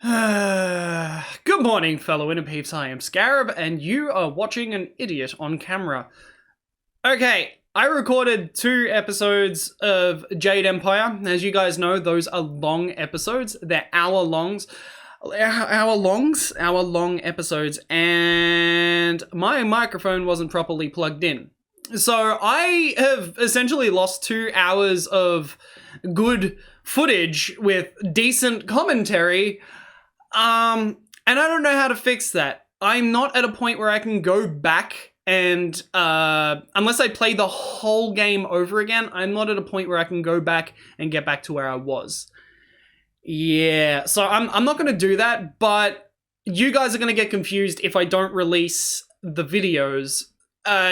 Good morning, fellow INTERPEEPS. I am Scarab, and you are watching an idiot on camera. Okay, I recorded 2 episodes of Jade Empire. As you guys know, those are long episodes. They're hour-long episodes, and my microphone wasn't properly plugged in. So I have essentially lost 2 hours of good footage with decent commentary. And I don't know how to fix that. I'm not at a point where I can go back and, unless I play the whole game over again, I'm not at a point where I can go back and get back to where I was. Yeah, so I'm not going to do that, but you guys are going to get confused if I don't release the videos.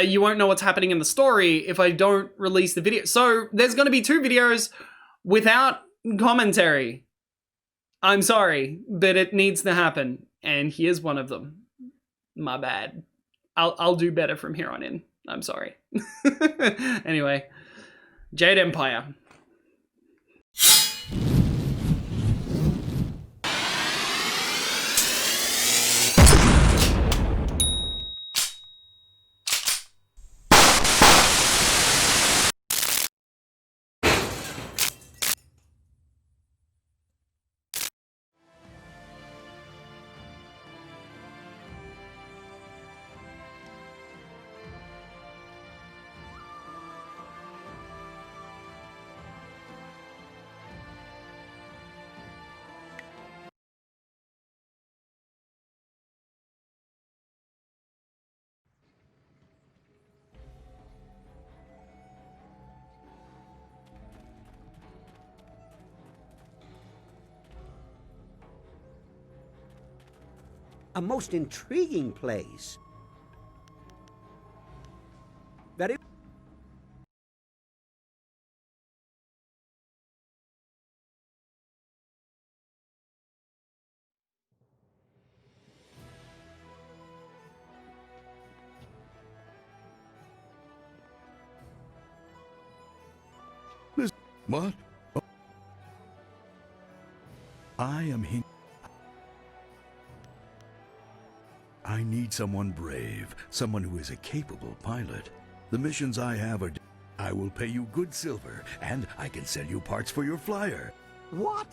You won't know what's happening in the story if I don't release the video. So there's going to be 2 videos without commentary. I'm sorry, but it needs to happen, and here's one of them. My bad. I'll do better from here on in. I'm sorry. Anyway, Jade Empire. A most intriguing place. Very... What? Oh. I am him. I need someone brave, someone who is a capable pilot. The missions I have are... I will pay you good silver, and I can sell you parts for your flyer. What?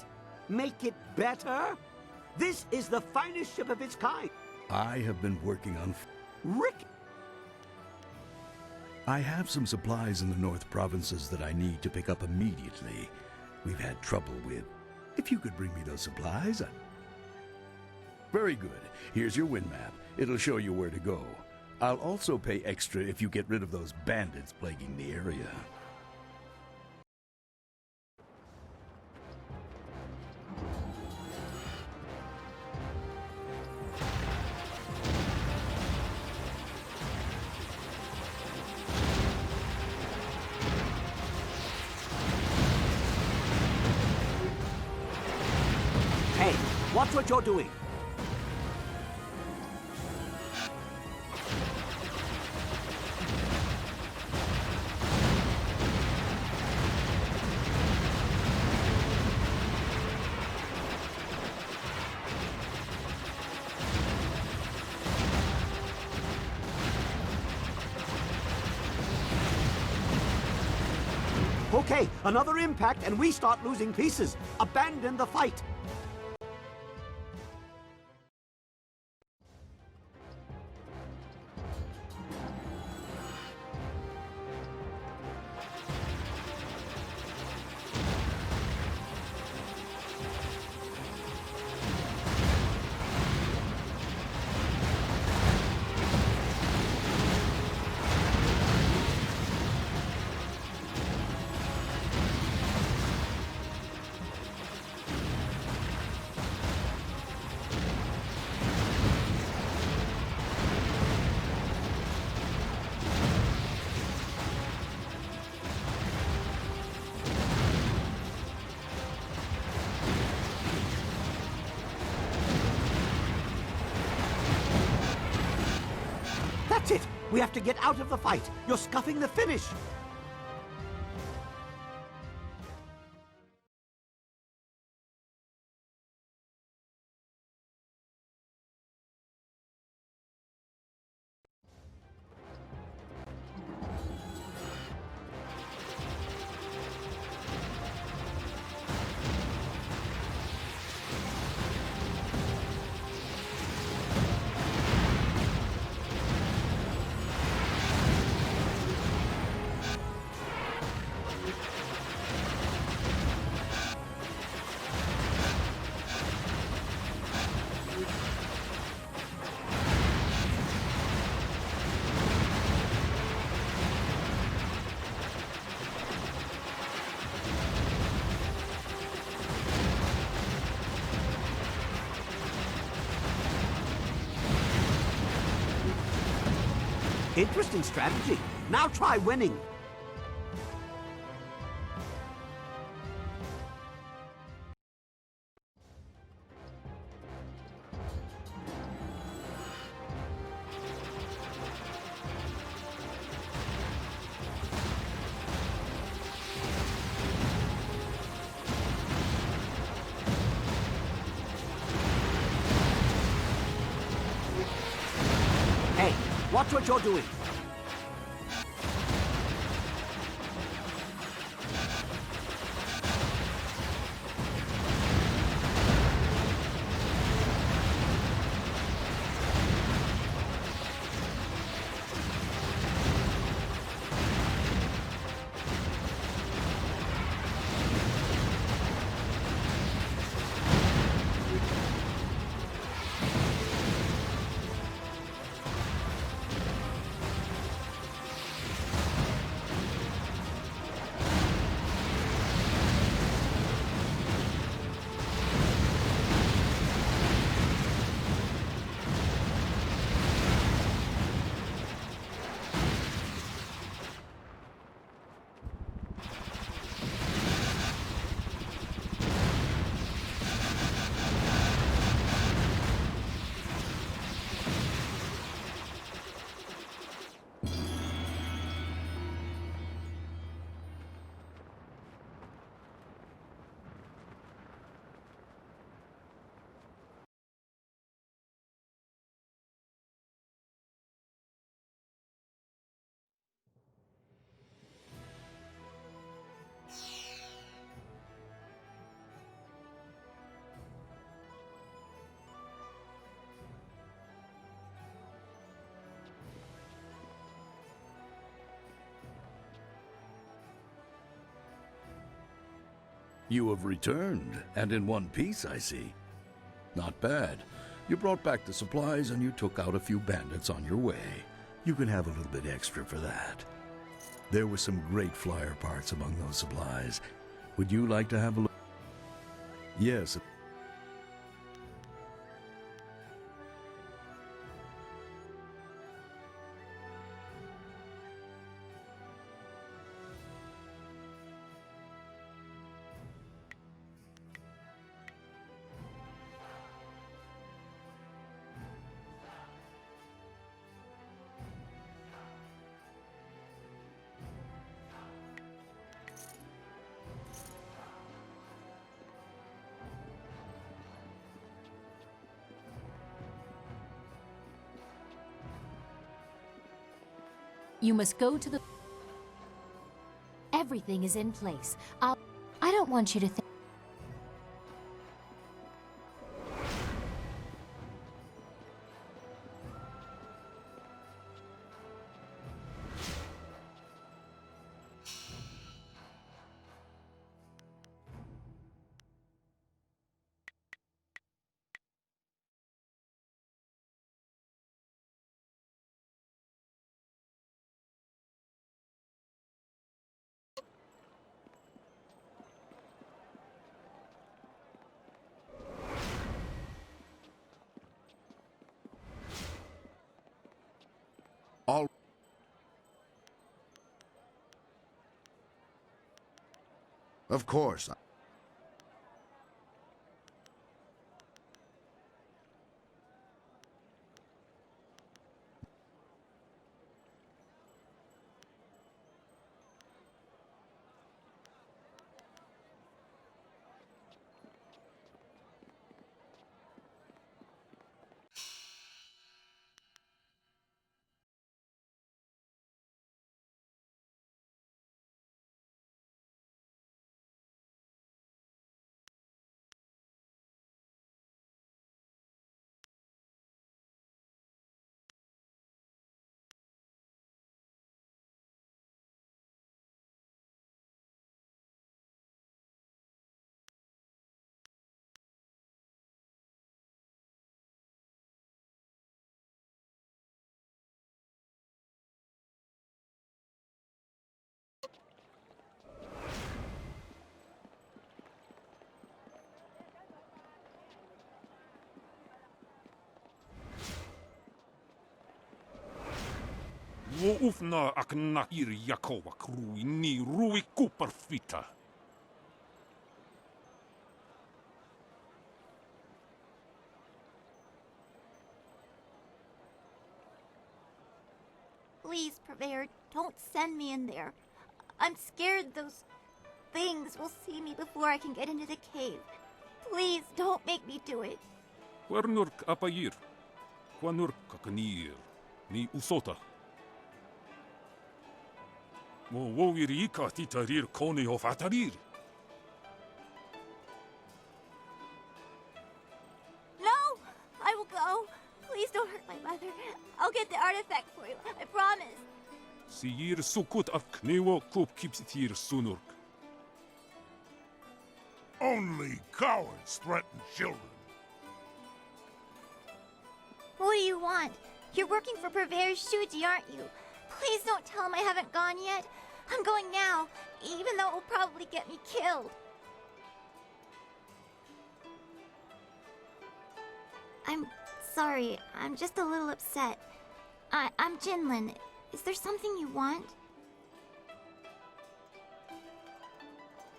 Make it better? This is the finest ship of its kind. I have been working on... Rick! I have some supplies in the North Provinces that I need to pick up immediately. We've had trouble with... If you could bring me those supplies, Very good. Here's your wind map. It'll show you where to go. I'll also pay extra if you get rid of those bandits plaguing the area. Hey, watch what you're doing. Okay, another impact and we start losing pieces. Abandon the fight. That's it! We have to get out of the fight! You're scuffing the finish! Interesting strategy. Now try winning. Hey, watch what you're doing. You have returned, and in one piece, I see. Not bad. You brought back the supplies and you took out a few bandits on your way. You can have a little bit extra for that. There were some great flyer parts among those supplies. Would you like to have a look? Yes. You must go to the... Everything is in place. I don't want you to think... All. Of course. ufna ak nahir Yakowa krui ni rui kuperfita. Please, Purveyor, don't send me in there. I'm scared those things will see me before I can get into the cave. Please, don't make me do it. Quernurk apayir. Quanurk kakanir. Ni usota. Mo wogirika titarir koni of atarir. No! I will go. Please don't hurt my mother. I'll get the artifact for you. I promise. Siyir sukut af knewo kup kipsitir sunurk. Only cowards threaten children. What do you want? You're working for Purveyor Shuji, aren't you? Please don't tell him I haven't gone yet. I'm going now, even though it will probably get me killed. I'm sorry. I'm just a little upset. I'm Jinlin. Is there something you want?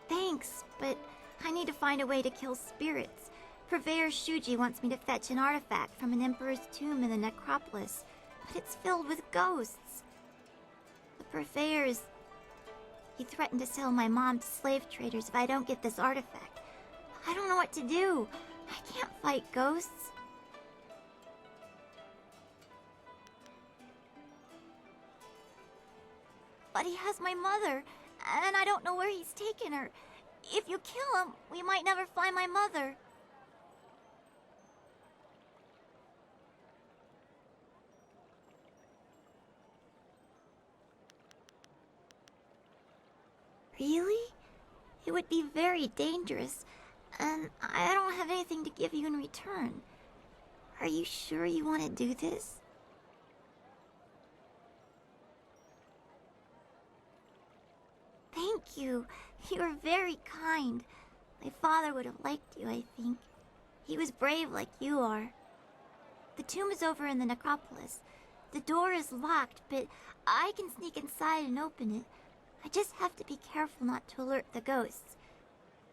Thanks, but I need to find a way to kill spirits. Purveyor Shuji wants me to fetch an artifact from an emperor's tomb in the necropolis, but it's filled with ghosts. The Purveyors... He threatened to sell my mom to slave traders if I don't get this artifact. I don't know what to do. I can't fight ghosts. But he has my mother, and I don't know where he's taken her. If you kill him, we might never find my mother. Really? It would be very dangerous, and I don't have anything to give you in return. Are you sure you want to do this? Thank you. You are very kind. My father would have liked you, I think. He was brave like you are. The tomb is over in the necropolis. The door is locked, but I can sneak inside and open it. I just have to be careful not to alert the ghosts.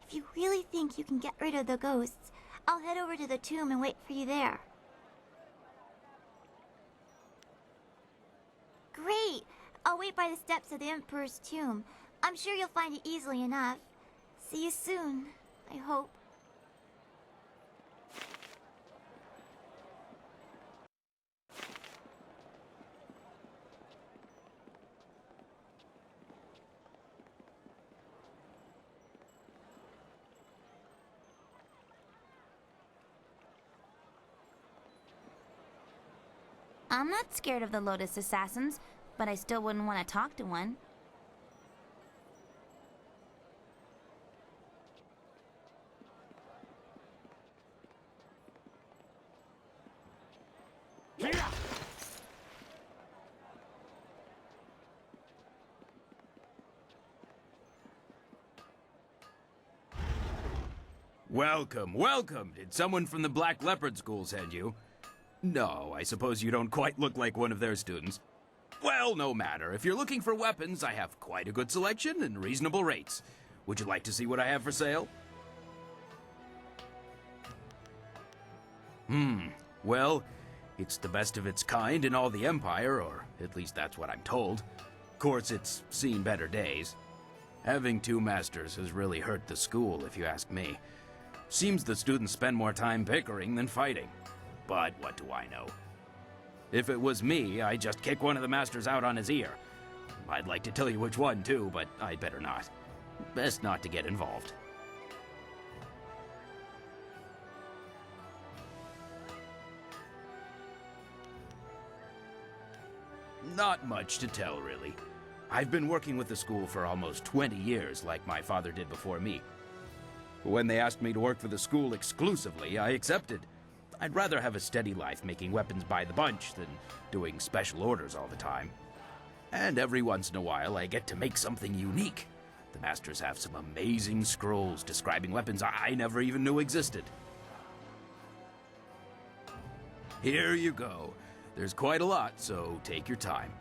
If you really think you can get rid of the ghosts, I'll head over to the tomb and wait for you there. Great! I'll wait by the steps of the Emperor's tomb. I'm sure you'll find it easily enough. See you soon, I hope. I'm not scared of the Lotus Assassins, but I still wouldn't want to talk to one. Welcome, welcome! Did someone from the Black Leopard School send you? No, I suppose you don't quite look like one of their students. Well, no matter. If you're looking for weapons, I have quite a good selection and reasonable rates. Would you like to see what I have for sale? Well, it's the best of its kind in all the Empire, or at least that's what I'm told. Of course, it's seen better days. Having two masters has really hurt the school, if you ask me. Seems the students spend more time bickering than fighting. But what do I know? If it was me, I'd just kick one of the masters out on his ear. I'd like to tell you which one, too, but I'd better not. Best not to get involved. Not much to tell, really. I've been working with the school for almost 20 years, like my father did before me. When they asked me to work for the school exclusively, I accepted. I'd rather have a steady life making weapons by the bunch than doing special orders all the time. And every once in a while, I get to make something unique. The masters have some amazing scrolls describing weapons I never even knew existed. Here you go. There's quite a lot, so take your time.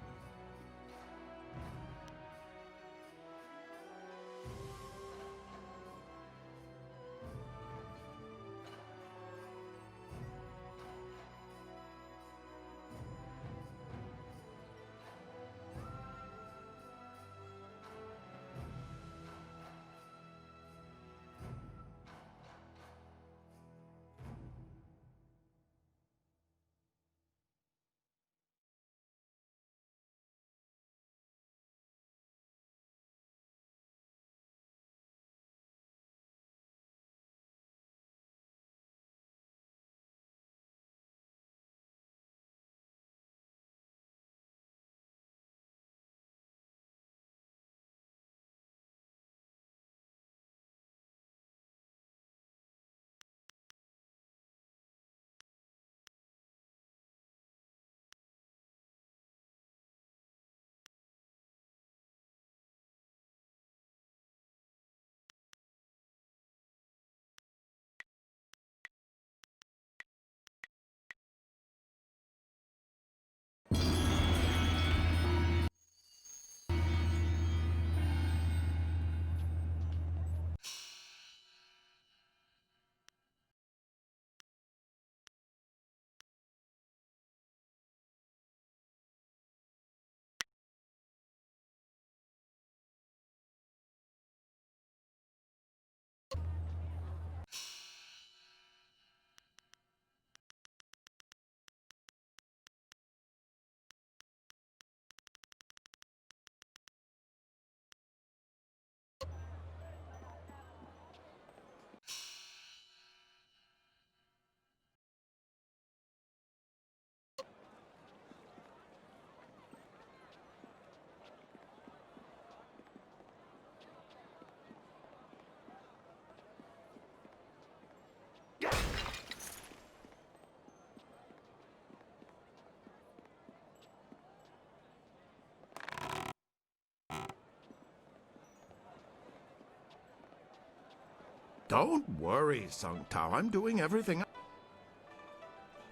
Don't worry, Sung Tao. I'm doing everything.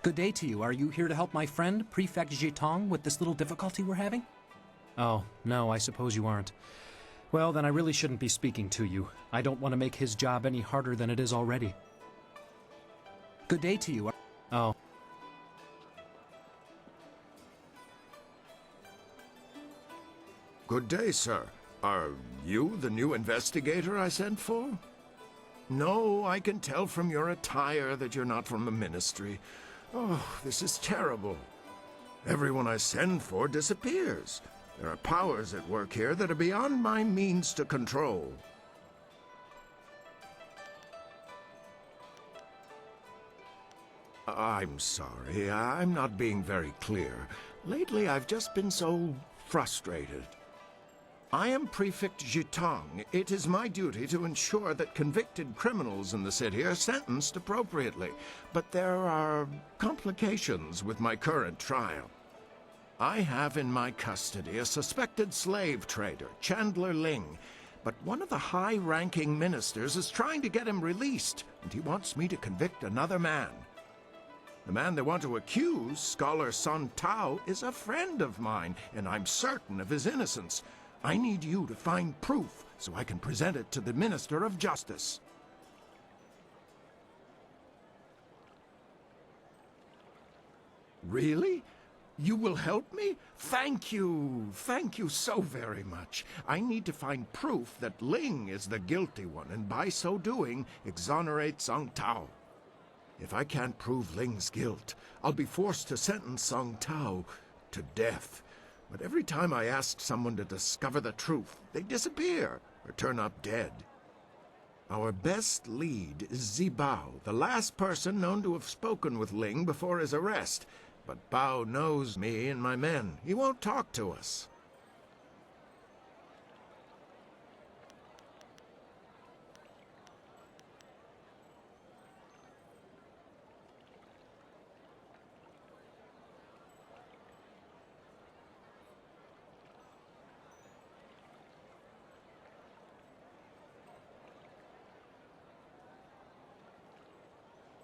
Good day to you. Are you here to help my friend, Prefect Jitong, with this little difficulty we're having? Oh, no, I suppose you aren't. Well, then I really shouldn't be speaking to you. I don't want to make his job any harder than it is already. Good day to you. Oh. Good day, sir. Are you the new investigator I sent for? No, I can tell from your attire that you're not from the Ministry. Oh, this is terrible. Everyone I send for disappears. There are powers at work here that are beyond my means to control. I'm sorry, I'm not being very clear. Lately, I've just been so frustrated. I am Prefect Jitong. It is my duty to ensure that convicted criminals in the city are sentenced appropriately. But there are complications with my current trial. I have in my custody a suspected slave trader, Chandler Ling. But one of the high-ranking ministers is trying to get him released, and he wants me to convict another man. The man they want to accuse, Scholar Sun Tao, is a friend of mine, and I'm certain of his innocence. I need you to find proof so I can present it to the Minister of Justice. Really? You will help me? Thank you. Thank you so very much. I need to find proof that Ling is the guilty one, and by so doing, exonerate Sung Tao. If I can't prove Ling's guilt, I'll be forced to sentence Sung Tao to death. But every time I ask someone to discover the truth, they disappear or turn up dead. Our best lead is Zibao, the last person known to have spoken with Ling before his arrest. But Bao knows me and my men. He won't talk to us.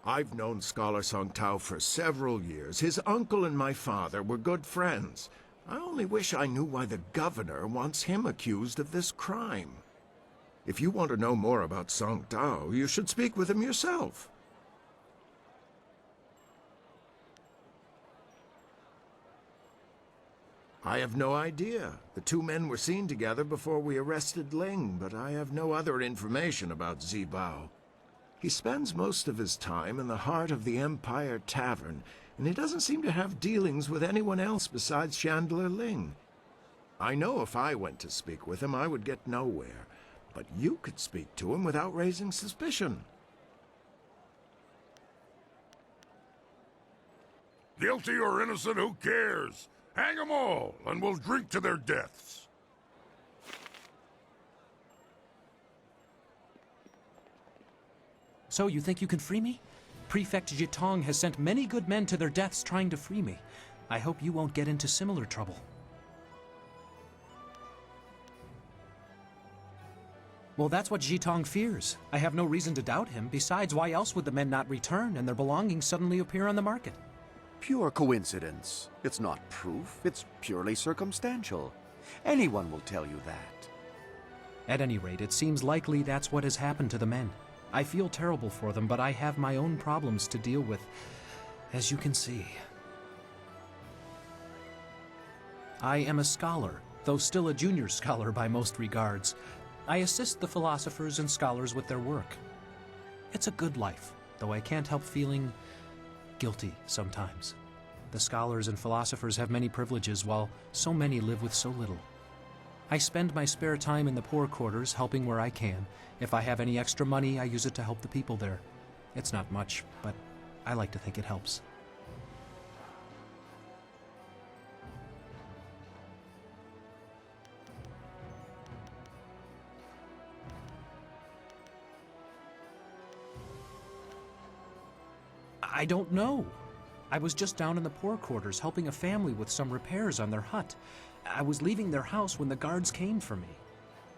I've known Scholar Sung Tao for several years. His uncle and my father were good friends. I only wish I knew why the governor wants him accused of this crime. If you want to know more about Sung Tao, you should speak with him yourself. I have no idea. The two men were seen together before we arrested Ling, but I have no other information about Zibao. He spends most of his time in the heart of the Empire Tavern, and he doesn't seem to have dealings with anyone else besides Chandler Ling. I know if I went to speak with him, I would get nowhere, but you could speak to him without raising suspicion. Guilty or innocent, who cares? Hang them all, and we'll drink to their deaths. So, you think you can free me? Prefect Jitong has sent many good men to their deaths trying to free me. I hope you won't get into similar trouble. Well, that's what Jitong fears. I have no reason to doubt him. Besides, why else would the men not return and their belongings suddenly appear on the market? Pure coincidence. It's not proof. It's purely circumstantial. Anyone will tell you that. At any rate, it seems likely that's what has happened to the men. I feel terrible for them, but I have my own problems to deal with, as you can see. I am a scholar, though still a junior scholar by most regards. I assist the philosophers and scholars with their work. It's a good life, though I can't help feeling guilty sometimes. The scholars and philosophers have many privileges, while so many live with so little. I spend my spare time in the poor quarters, helping where I can. If I have any extra money, I use it to help the people there. It's not much, but I like to think it helps. I don't know. I was just down in the poor quarters helping a family with some repairs on their hut. I was leaving their house when the guards came for me.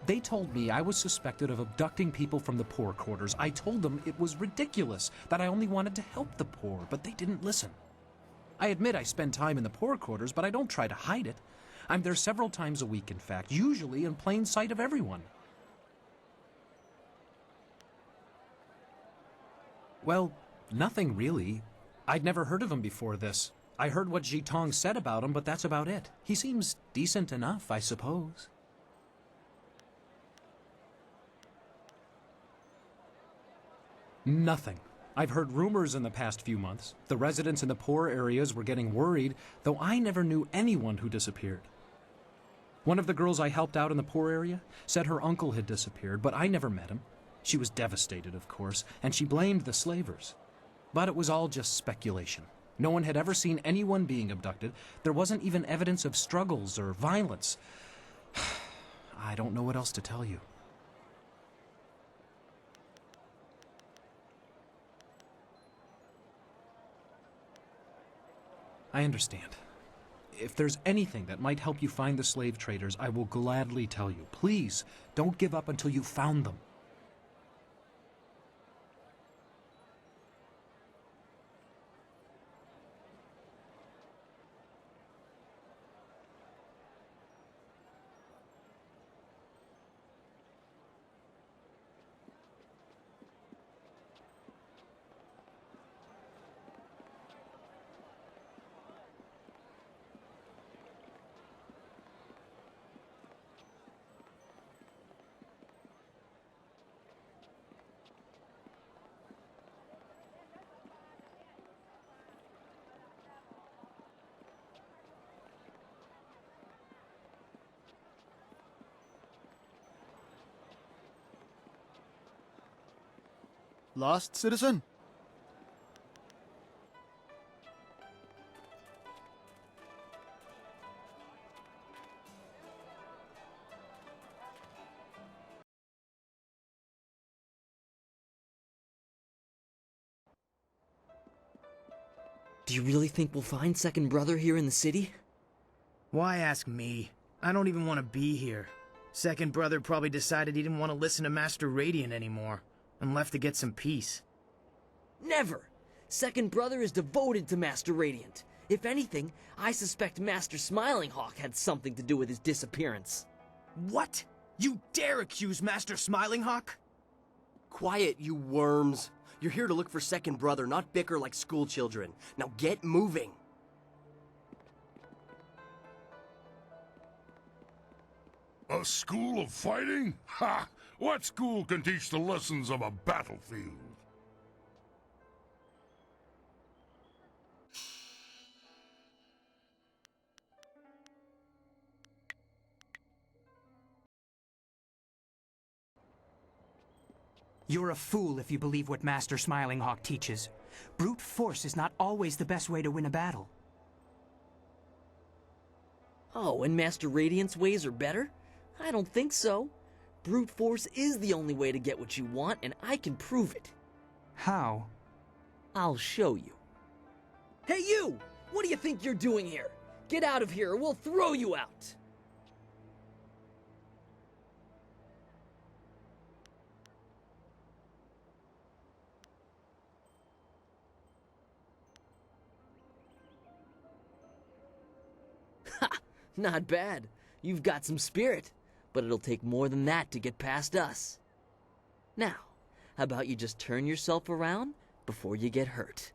They told me I was suspected of abducting people from the poor quarters. I told them it was ridiculous, that I only wanted to help the poor, but they didn't listen. I admit I spend time in the poor quarters, but I don't try to hide it. I'm there several times a week, in fact, usually in plain sight of everyone. Well, nothing really. I'd never heard of him before this. I heard what Jitong said about him, but that's about it. He seems decent enough, I suppose. Nothing. I've heard rumors in the past few months. The residents in the poor areas were getting worried, though I never knew anyone who disappeared. One of the girls I helped out in the poor area said her uncle had disappeared, but I never met him. She was devastated, of course, and she blamed the slavers. But it was all just speculation. No one had ever seen anyone being abducted. There wasn't even evidence of struggles or violence. I don't know what else to tell you. I understand. If there's anything that might help you find the slave traders, I will gladly tell you. Please, don't give up until you've found them. Lost, citizen? Do you really think we'll find Second Brother here in the city? Why ask me? I don't even want to be here. Second Brother probably decided he didn't want to listen to Master Radiant anymore, and left to get some peace. Never! Second Brother is devoted to Master Radiant. If anything, I suspect Master Smiling Hawk had something to do with his disappearance. What? You dare accuse Master Smiling Hawk? Quiet, you worms. You're here to look for Second Brother, not bicker like schoolchildren. Now get moving. A school of fighting? Ha! What school can teach the lessons of a battlefield? You're a fool if you believe what Master Smiling Hawk teaches. Brute force is not always the best way to win a battle. Oh, and Master Radiant's ways are better? I don't think so. Brute force is the only way to get what you want, and I can prove it. How? I'll show you. Hey you! What do you think you're doing here? Get out of here or we'll throw you out! Ha! Not bad. You've got some spirit. But it'll take more than that to get past us. Now, how about you just turn yourself around before you get hurt?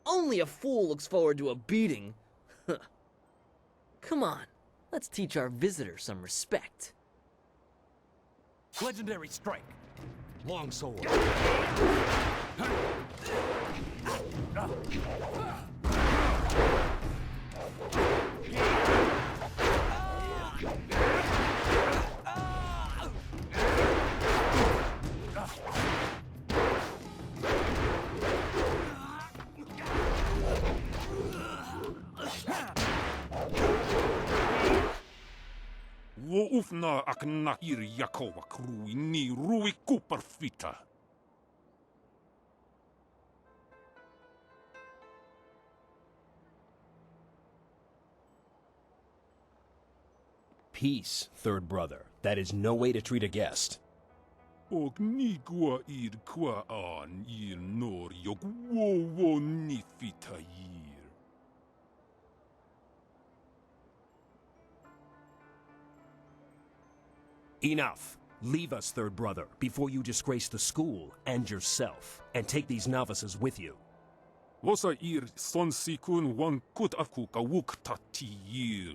Only a fool looks forward to a beating. Come on, let's teach our visitor some respect. Legendary strike. Longsword. Wo ufna akna iri yakowa krui ni rui kuperfita. Peace, third brother. That is no way to treat a guest. Og ni gwa ir kwa an ir nor yok wo ni fitayir. Enough. Leave us, third brother, before you disgrace the school and yourself, and take these novices with you. Vosa ir son sikun wan kut akuka wuk tatiyir.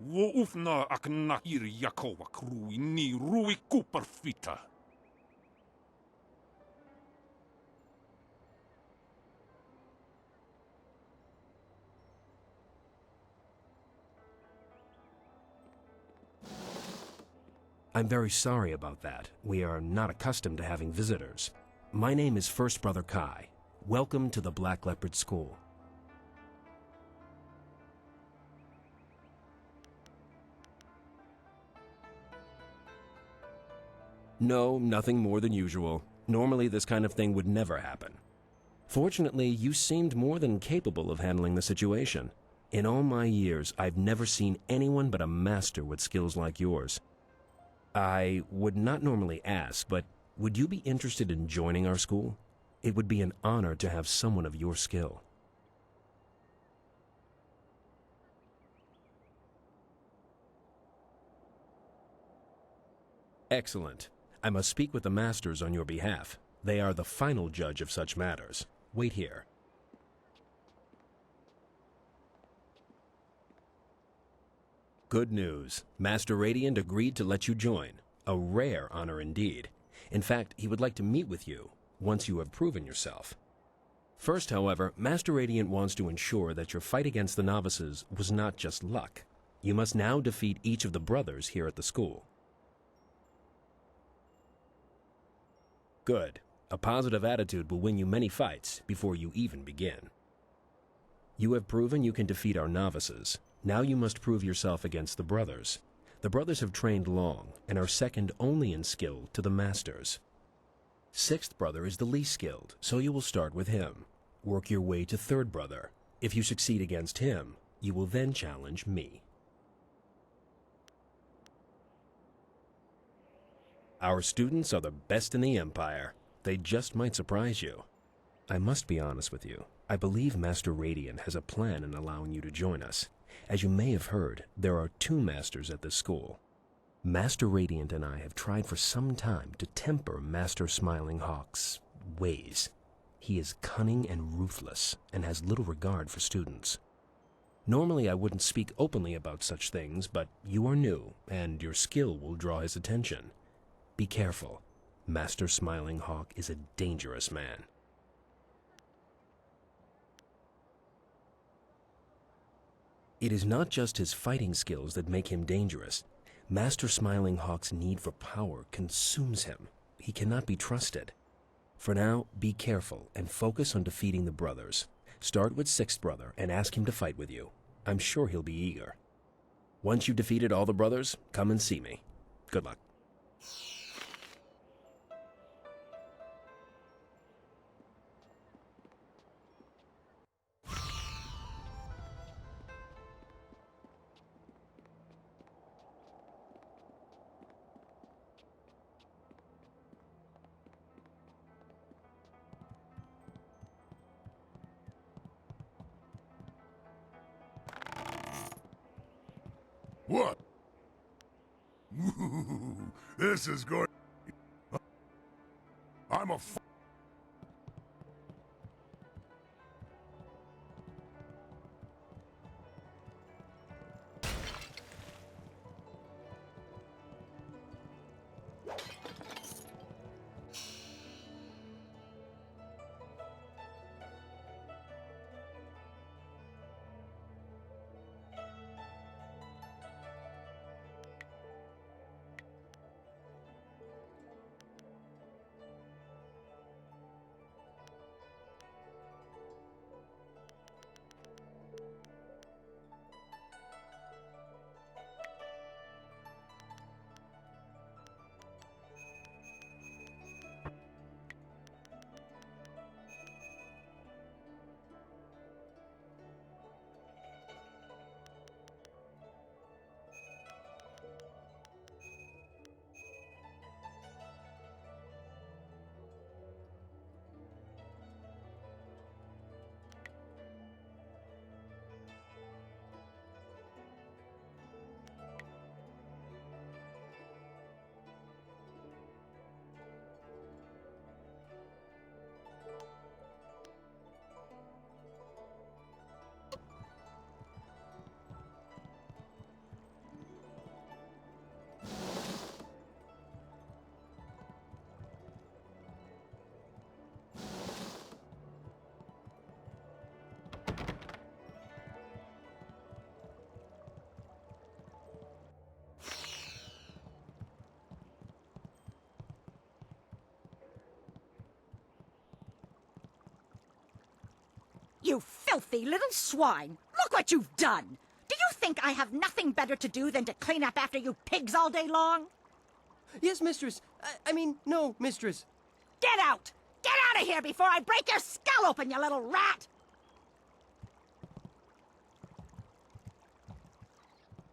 Wo ufna akna ir yakowak rui ni rui kuperfita. I'm very sorry about that. We are not accustomed to having visitors. My name is First Brother Kai. Welcome to the Black Leopard School. No, nothing more than usual. Normally this kind of thing would never happen. Fortunately, you seemed more than capable of handling the situation. In all my years, I've never seen anyone but a master with skills like yours. I would not normally ask, but would you be interested in joining our school? It would be an honor to have someone of your skill. Excellent. I must speak with the masters on your behalf. They are the final judge of such matters. Wait here. Good news. Master Radiant agreed to let you join. A rare honor indeed. In fact, he would like to meet with you, once you have proven yourself. First, however, Master Radiant wants to ensure that your fight against the novices was not just luck. You must now defeat each of the brothers here at the school. Good. A positive attitude will win you many fights before you even begin. You have proven you can defeat our novices. Now you must prove yourself against the brothers. The brothers have trained long and are second only in skill to the masters. Sixth brother is the least skilled, so you will start with him. Work your way to third brother. If you succeed against him, you will then challenge me. Our students are the best in the Empire. They just might surprise you. I must be honest with you. I believe Master Radiant has a plan in allowing you to join us. As you may have heard, there are 2 masters at this school. Master Radiant and I have tried for some time to temper Master Smiling Hawk's ways. He is cunning and ruthless, and has little regard for students. Normally I wouldn't speak openly about such things, but you are new, and your skill will draw his attention. Be careful. Master Smiling Hawk is a dangerous man. It is not just his fighting skills that make him dangerous. Master Smiling Hawk's need for power consumes him. He cannot be trusted. For now, be careful and focus on defeating the brothers. Start with Sixth Brother and ask him to fight with you. I'm sure he'll be eager. Once you've defeated all the brothers, come and see me. Good luck. What? This is going. I'm a. You filthy little swine! Look what you've done! Do you think I have nothing better to do than to clean up after you pigs all day long? Yes, mistress. I mean, no, mistress. Get out! Get out of here before I break your skull open, you little rat!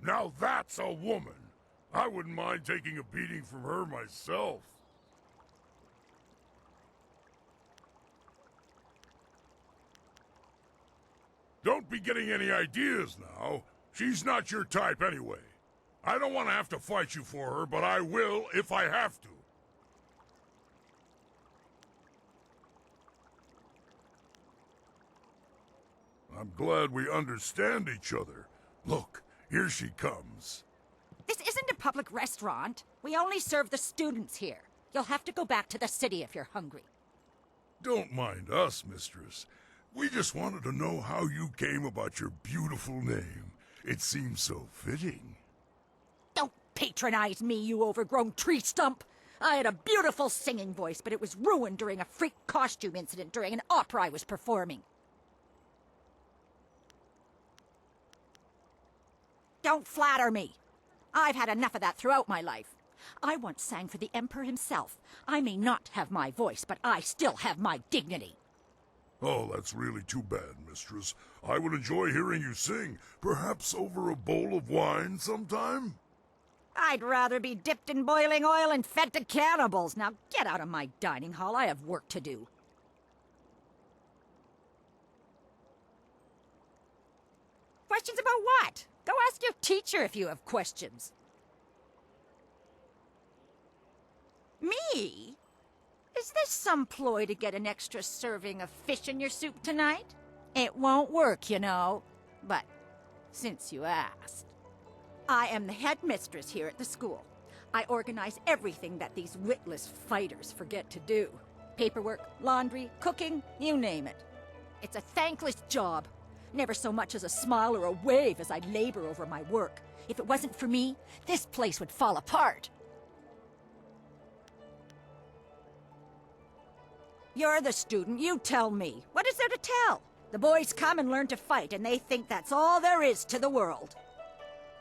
Now that's a woman. I wouldn't mind taking a beating from her myself. Don't be getting any ideas now. She's not your type anyway. I don't want to have to fight you for her, but I will if I have to. I'm glad we understand each other. Look, here she comes. This isn't a public restaurant. We only serve the students here. You'll have to go back to the city if you're hungry. Don't mind us, mistress. We just wanted to know how you came about your beautiful name. It seems so fitting. Don't patronize me, you overgrown tree stump! I had a beautiful singing voice, but it was ruined during a freak costume incident during an opera I was performing. Don't flatter me. I've had enough of that throughout my life. I once sang for the Emperor himself. I may not have my voice, but I still have my dignity. Oh, that's really too bad, mistress. I would enjoy hearing you sing, perhaps over a bowl of wine sometime? I'd rather be dipped in boiling oil and fed to cannibals. Now get out of my dining hall. I have work to do. Questions about what? Go ask your teacher if you have questions. Me? Is this some ploy to get an extra serving of fish in your soup tonight? It won't work, you know. But since you asked, I am the headmistress here at the school. I organize everything that these witless fighters forget to do. Paperwork, laundry, cooking, you name it. It's a thankless job. Never so much as a smile or a wave as I labor over my work. If it wasn't for me, this place would fall apart. You're the student, you tell me. What is there to tell? The boys come and learn to fight, and they think that's all there is to the world.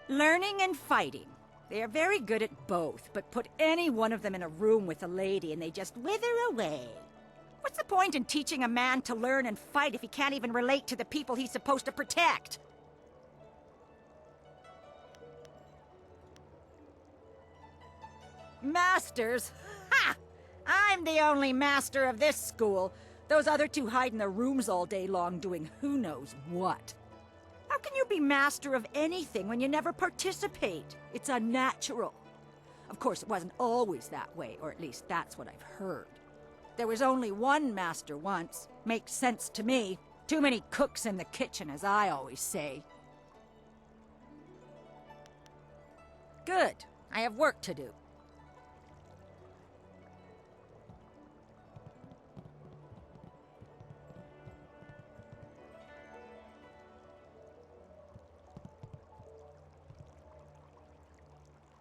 Learning and fighting. They are very good at both, but put any one of them in a room with a lady and they just wither away. What's the point in teaching a man to learn and fight if he can't even relate to the people he's supposed to protect? Masters? Ha! I'm the only master of this school. Those other two hide in their rooms all day long doing who knows what. How can you be master of anything when you never participate? It's unnatural. Of course, it wasn't always that way, or at least that's what I've heard. There was only one master once. Makes sense to me. Too many cooks in the kitchen, as I always say. Good. I have work to do.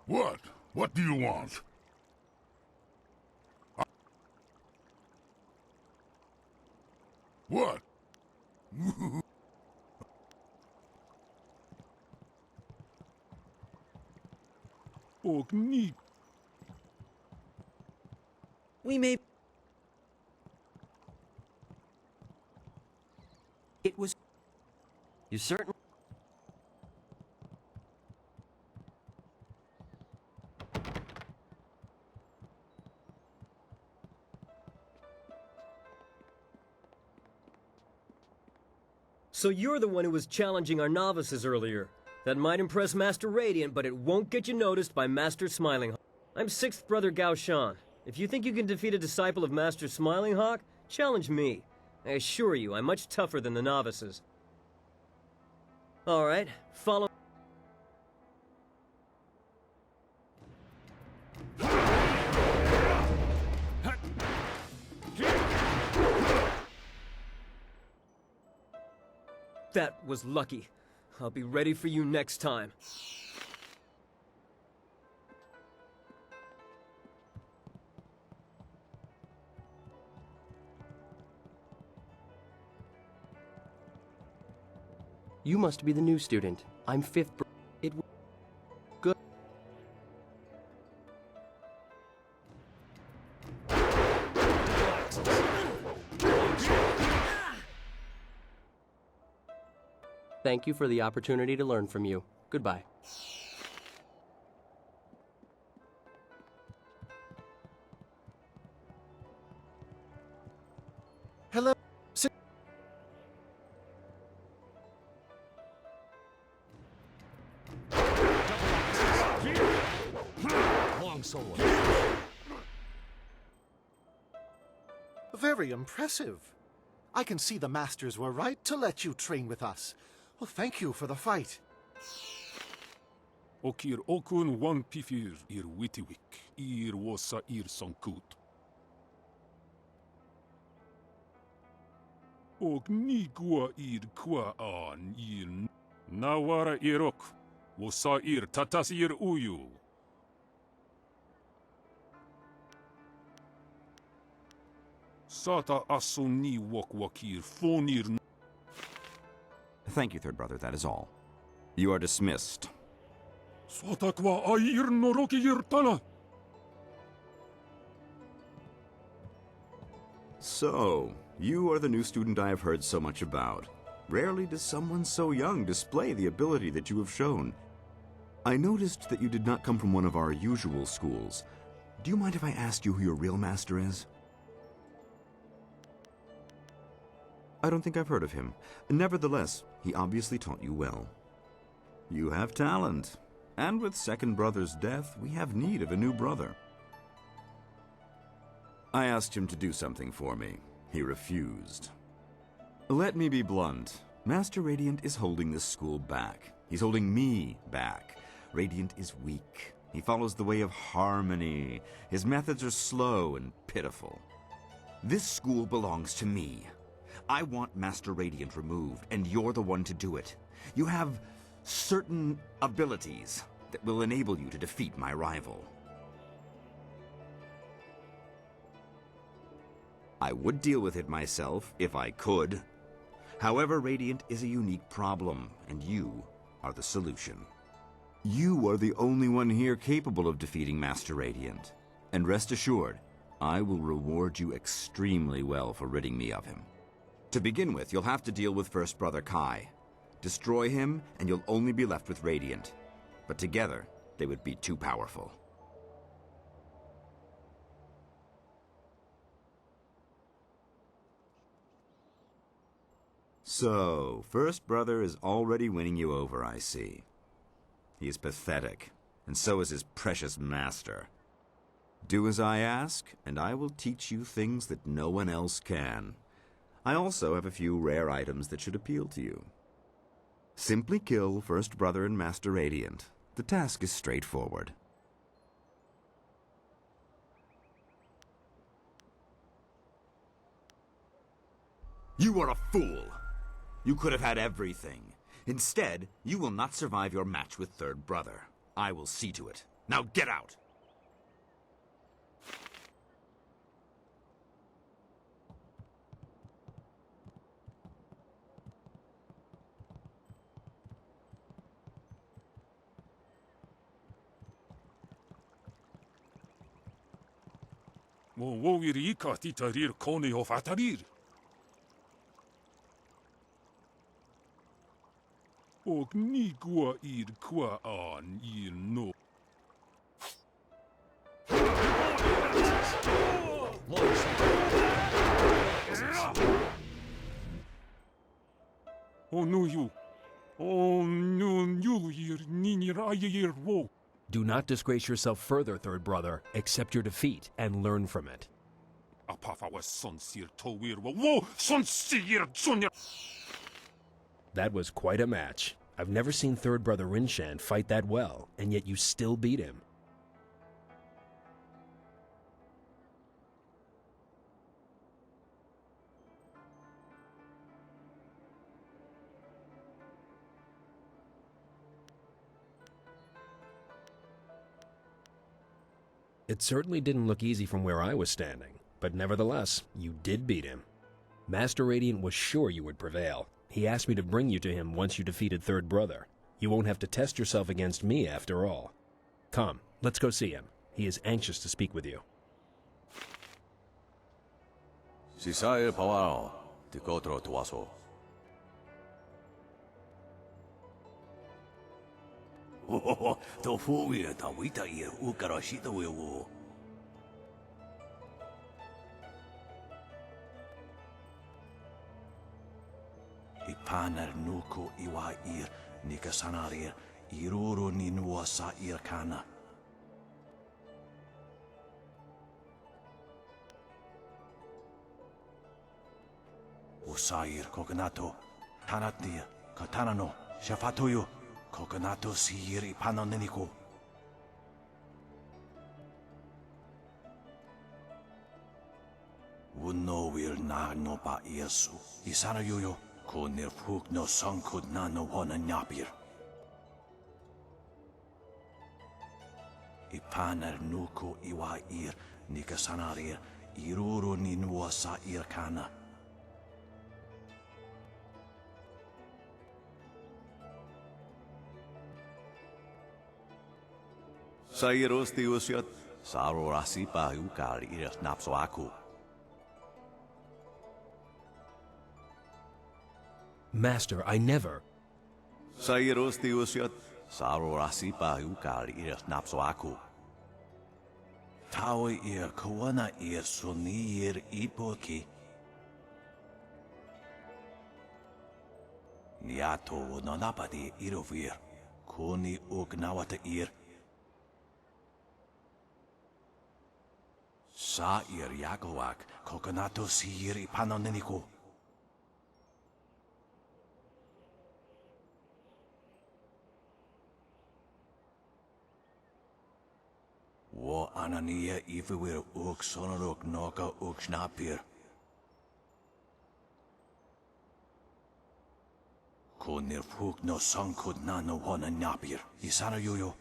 What? What do you want? What? Ogni. We may... It was... You certain? So you're the one who was challenging our novices earlier. That might impress Master Radiant, but it won't get you noticed by Master Smilinghawk. I'm 6th Brother Gao Shan. If you think you can defeat a disciple of Master Smilinghawk, challenge me. I assure you, I'm much tougher than the novices. Alright, follow... That was lucky. I'll be ready for you next time. You must be the new student. I'm fifth. It good. Thank you for the opportunity to learn from you. Goodbye. Hello. Long sword. Very impressive. I can see the masters were right to let you train with us. Well, thank you for the fight. Okir okun wan pifir ir witiwik, ir wosa ir sankut. Og nigua ir kwa an ir nawara irok, wosa ir tatas ir uyu. Sata asuni wakwakir fonir. Thank you, third brother, that is all. You are dismissed. Sotakwa air noroki irtana. So, you are the new student I have heard so much about. Rarely does someone so young display the ability that you have shown. I noticed that you did not come from one of our usual schools. Do you mind if I asked you who your real master is? I don't think I've heard of him. Nevertheless, he obviously taught you well. You have talent. And with second brother's death, we have need of a new brother. I asked him to do something for me. He refused. Let me be blunt. Master Radiant is holding this school back. He's holding me back. Radiant is weak. He follows the way of harmony. His methods are slow and pitiful. This school belongs to me. I want Master Radiant removed, and you're the one to do it. You have certain abilities that will enable you to defeat my rival. I would deal with it myself, if I could. However, Radiant is a unique problem, and you are the solution. You are the only one here capable of defeating Master Radiant. And rest assured, I will reward you extremely well for ridding me of him. To begin with, you'll have to deal with First Brother Kai. Destroy him, and you'll only be left with Radiant. But together, they would be too powerful. So, First Brother is already winning you over, I see. He is pathetic, and so is his precious master. Do as I ask, and I will teach you things that no one else can. I also have a few rare items that should appeal to you. Simply kill First Brother and Master Radiant. The task is straightforward. You are a fool! You could have had everything. Instead, you will not survive your match with Third Brother. I will see to it. Now get out! Mo wogiri ika titarir kone of atarir. Og nigua ir kwa an ir no. Oh no you. Oh no you ir ninir ayir wo. Do not disgrace yourself further, Third Brother. Accept your defeat and learn from it. That was quite a match. I've never seen Third Brother Rinshan fight that well, and yet you still beat him. It certainly didn't look easy from where I was standing, but nevertheless, you did beat him. Master Radiant was sure you would prevail. He asked me to bring you to him once you defeated Third Brother. You won't have to test yourself against me after all. Come, let's go see him. He is anxious to speak with you. Sisaya Pawao, Tikotro Tuaso. Oh, to fuwe ta wita ia ukarashita wewo. Ipanar nuko iwa ir nikasanarir iruro ninua sa irkana. Usair kokonato tanatia katanano shafatuyo kokonato sir ipanoneniko. Wuno will na no pa yesu isanayo ko nirfuk no sankud na no wana nyapir. Ipanar nuko iwa ir nikasanarir iruro ninua sa irkana. Sairos tiusiat, saro rasipa ukar iras napso aku. Master, I never... Sairos tiusiat, saro rasipa ukar iras napso aku. Tawe ir kawana ir sunir ipoki. Niato nanapati irovir, kuni ugnawata ir. Sa ir Yakowak, kokonato sir ipanoneniko. Wo anania ifewir uk sonorok noka uk snapir. Ko nirfuk no sankud na no wana napir. Isana yoyo.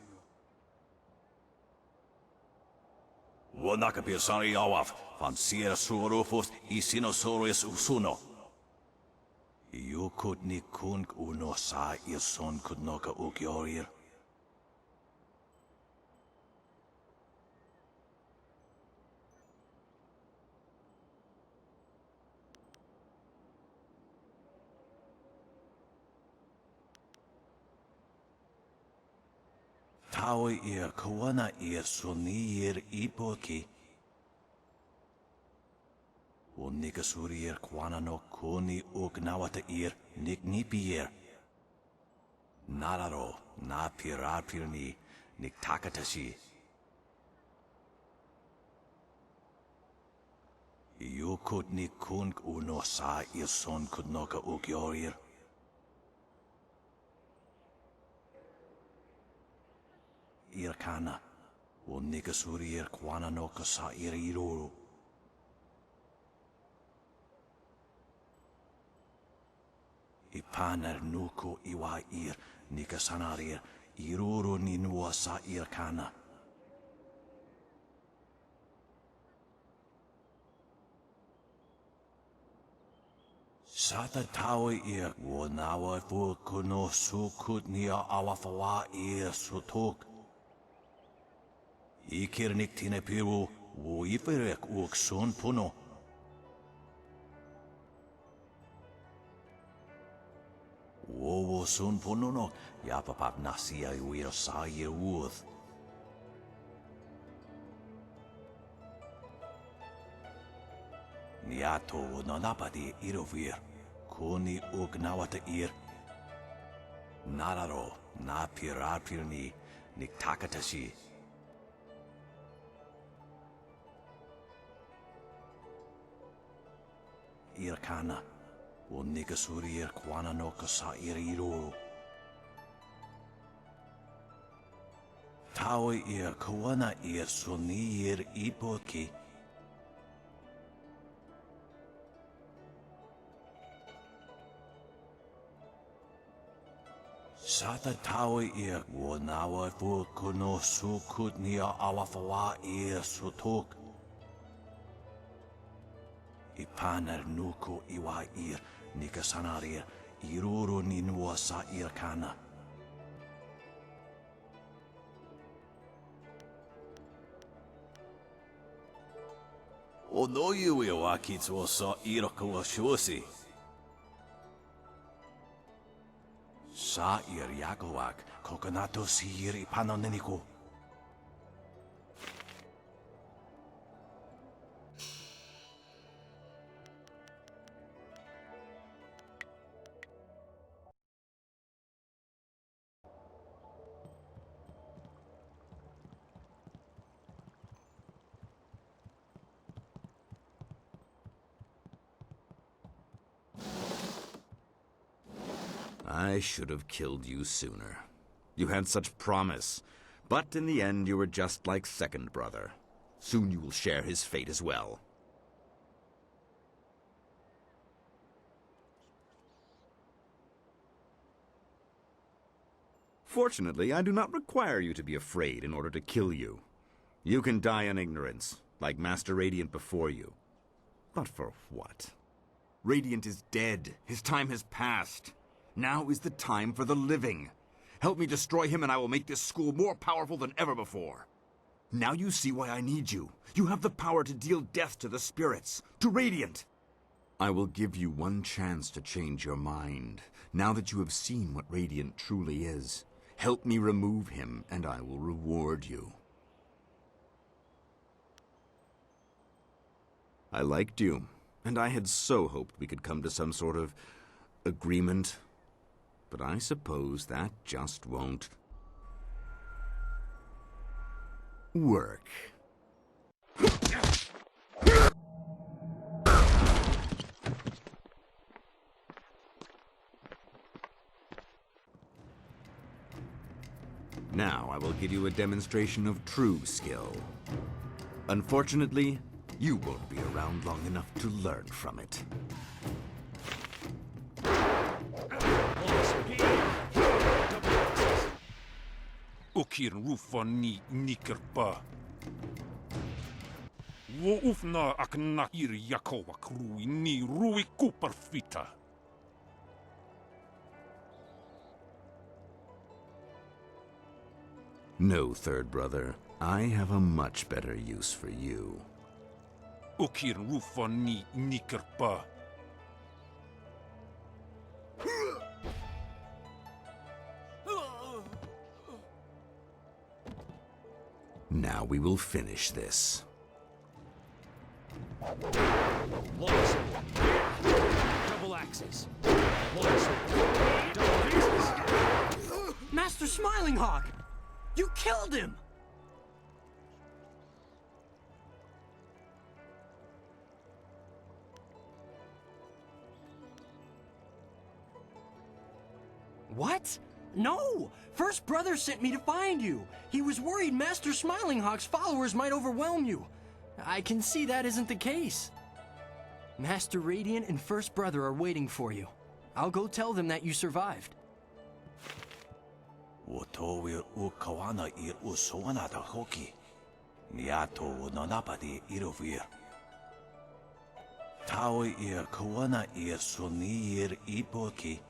Wo nakapir sari awaf, van sir surofos isinosaurus usuno. Yukut ni kunk uno sa son kud noka uk yorir. Tawe ir kawana ir sunir ipoki. O nikasurir kwana no kuni ugnawata ir niknipier. Nararo na pirapirni niktakatashi. Yukut ni kunk uno sa ir son kudnoka ukyorir. Irkana, o nikasurir kwana no kasa iriruru. Ipanar nuko iwa ir nikasanarir iruru ninua sa irkana. Sata tawe ir wonawa fukuno sukut nia awafawa ir sutuk. Ikirnik tinepiru wo iferek uk sun puno. Wo sun puno no yapapap nasia uir sa ir uth. Niato nanapati irovir kuni ugnawata ir. Nararo na pirapirni niktakatashi. Irkana, o nikasurir kwana no kasa iriruru. Tawe ir kawana ir sunir ipoki. Sata tawe ir wonawa fukuno sukut nia awafawa ir sutuk. Ipanar nuko iwa ir nikasanarir iruru ninwa sa irkana. Onoyu wakitsu sa irko shosi. Sa ir yakowak kokonato sir ipanoneniku. I should have killed you sooner. You had such promise, but in the end you were just like second brother. Soon you will share his fate as well. Fortunately, I do not require you to be afraid in order to kill you. You can die in ignorance, like Master Radiant before you. But for what? Radiant is dead. His time has passed. Now is the time for the living. Help me destroy him and I will make this school more powerful than ever before. Now you see why I need you. You have the power to deal death to the spirits, to Radiant. I will give you one chance to change your mind, now that you have seen what Radiant truly is. Help me remove him and I will reward you. I liked you, and I had so hoped we could come to some sort of agreement. But I suppose that just won't work. Now I will give you a demonstration of true skill. Unfortunately, you won't be around long enough to learn from it. Ukir rufa ni nikerpa. Wo ufna akna ir yakowa krui ni rui kuperfita. No, third brother. I have a much better use for you. Ukir rufa ni nikerpa. Now we will finish this. Double axes. Master Smiling Hawk! You killed him! What? No! First Brother sent me to find you. He was worried Master Smiling Hawk's followers might overwhelm you. I can see that isn't the case. Master Radiant and First Brother are waiting for you. I'll go tell them that you survived. Wotowir ukawana ir usowana da hoki. Niato nanapadi irovir. Tawi ir kawana ir sunir ipoki.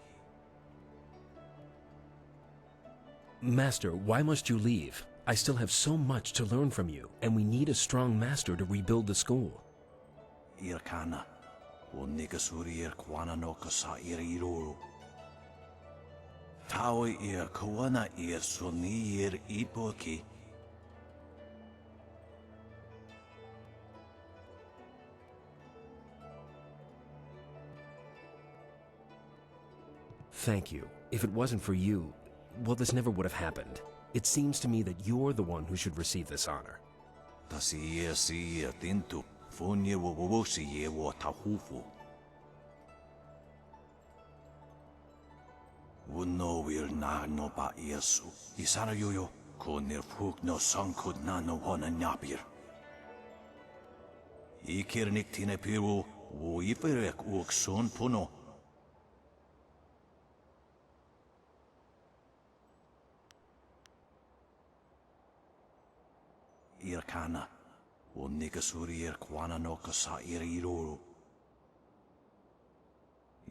Master, why must you leave? I still have so much to learn from you, and we need a strong master to rebuild the school. Irkana, o nigasuri ir kwana no kasa ir iruru. Tawi ir kawana ir suni ir ipoki. Thank you. If it wasn't for you, well, this never would have happened. It seems to me that you're the one who should receive this honor. Tasi tintu funye wowosi ye wo tahufu. Wuno will na no ba yesu. Isana yoyo ko nirfuk no sankud na no hona nyapir. Ikirnik tine piru wo iferek uk son puno. Irkana, o nigasuri ir kwana no kasa ir iruru.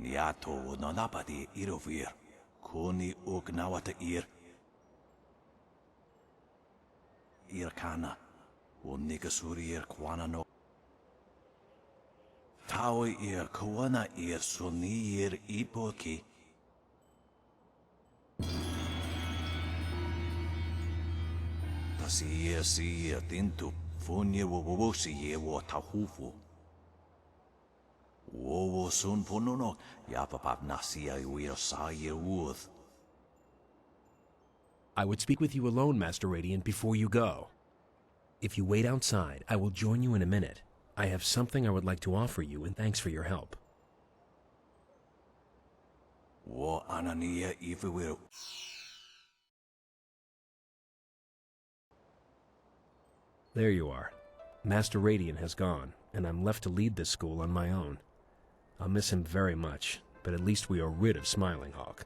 Niato nanapati irovir. Kuni ugnawata Irkana. Unigasuri kwanano. Tawi kawana suni ipoki. Si tintu funye wowosi wo tahufu. Wowo sun pununo yapapap nasia saye uth. I would speak with you alone, Master Radiant, before you go. If you wait outside, I will join you in a minute. I have something I would like to offer you, and thanks for your help. Wo anania ifiwiru. There you are. Master Radiant has gone, and I'm left to lead this school on my own. I'll miss him very much, but at least we are rid of Smiling Hawk.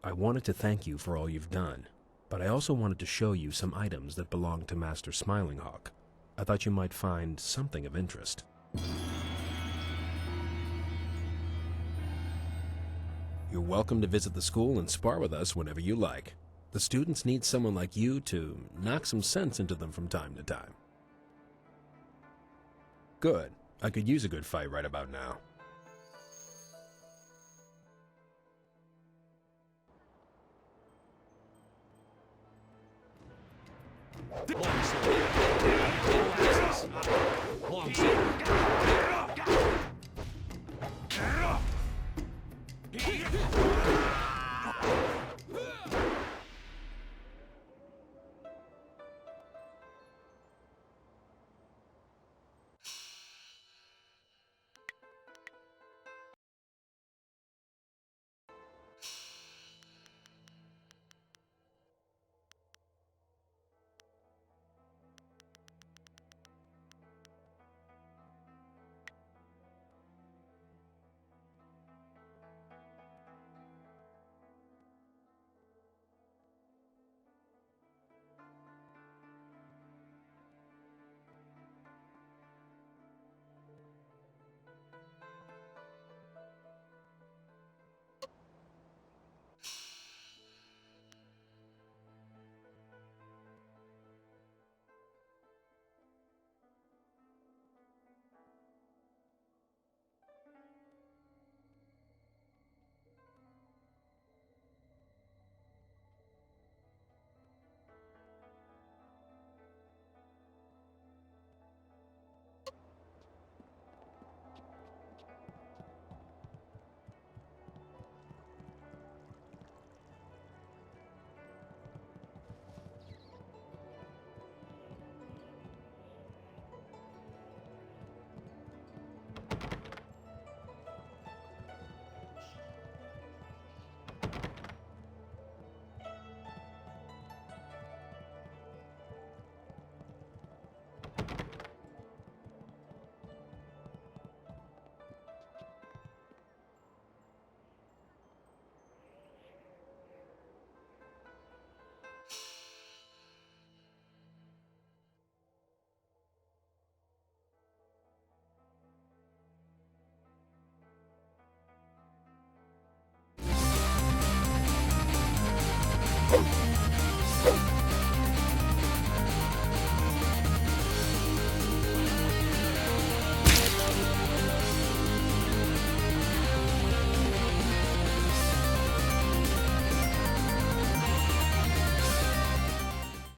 I wanted to thank you for all you've done, but I also wanted to show you some items that belong to Master Smiling Hawk. I thought you might find something of interest. You're welcome to visit the school and spar with us whenever you like. The students need someone like you to knock some sense into them from time to time. Good. I could use a good fight right about now. Long sword.